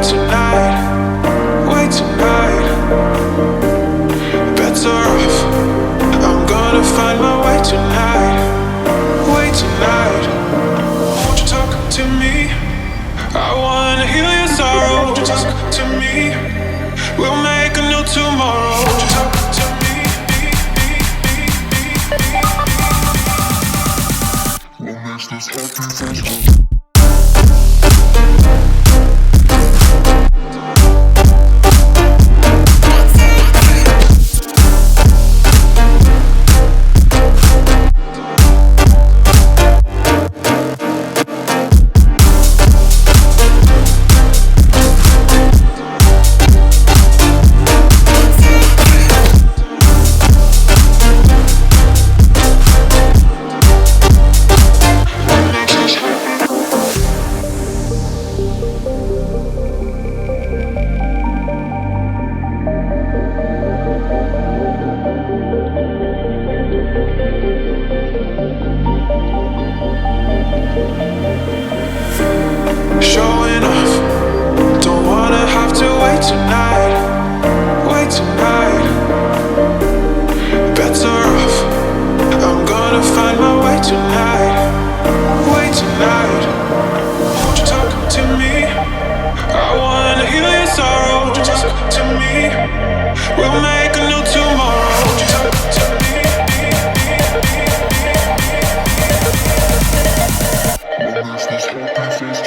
tonight, wait tonight. Bets are off, I'm gonna find my way tonight, wait tonight. Won't you talk to me? I wanna heal your sorrow. Won't you talk to me? We'll make a new tomorrow. Won't you talk to me? What makes this happy face? Showing off, don't wanna have to wait tonight, wait tonight. Bets are off, I'm gonna find my way tonight, wait tonight. Won't you talk to me? I wanna heal your sorrow. Won't you talk to me? We'll make a new tomorrow. Won't you talk to me? What makes this happy face?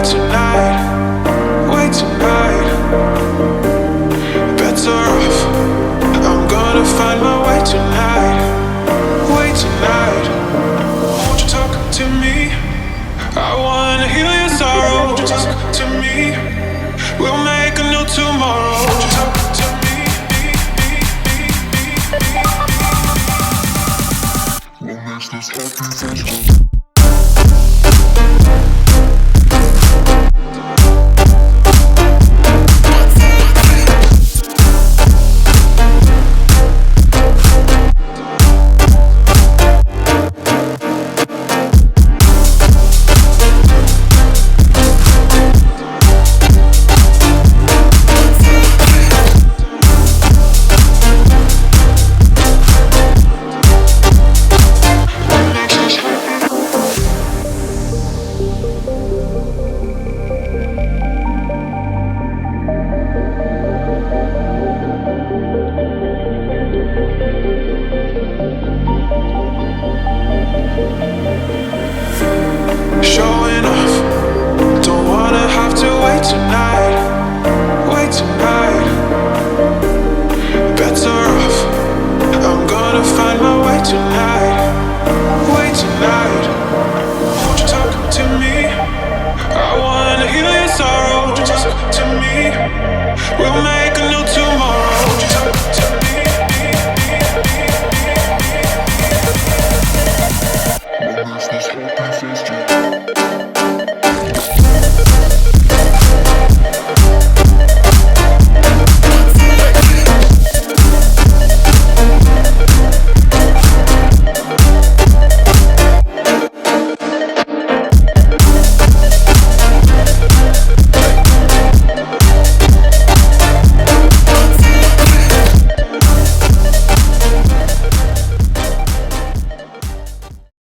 tonight, wait tonight. Bets are off. I'm gonna find my way tonight, wait tonight. Won't you talk to me? I wanna heal your sorrow. Won't you talk to me? We'll make a new tomorrow. Won't you talk to me? What makes this happy?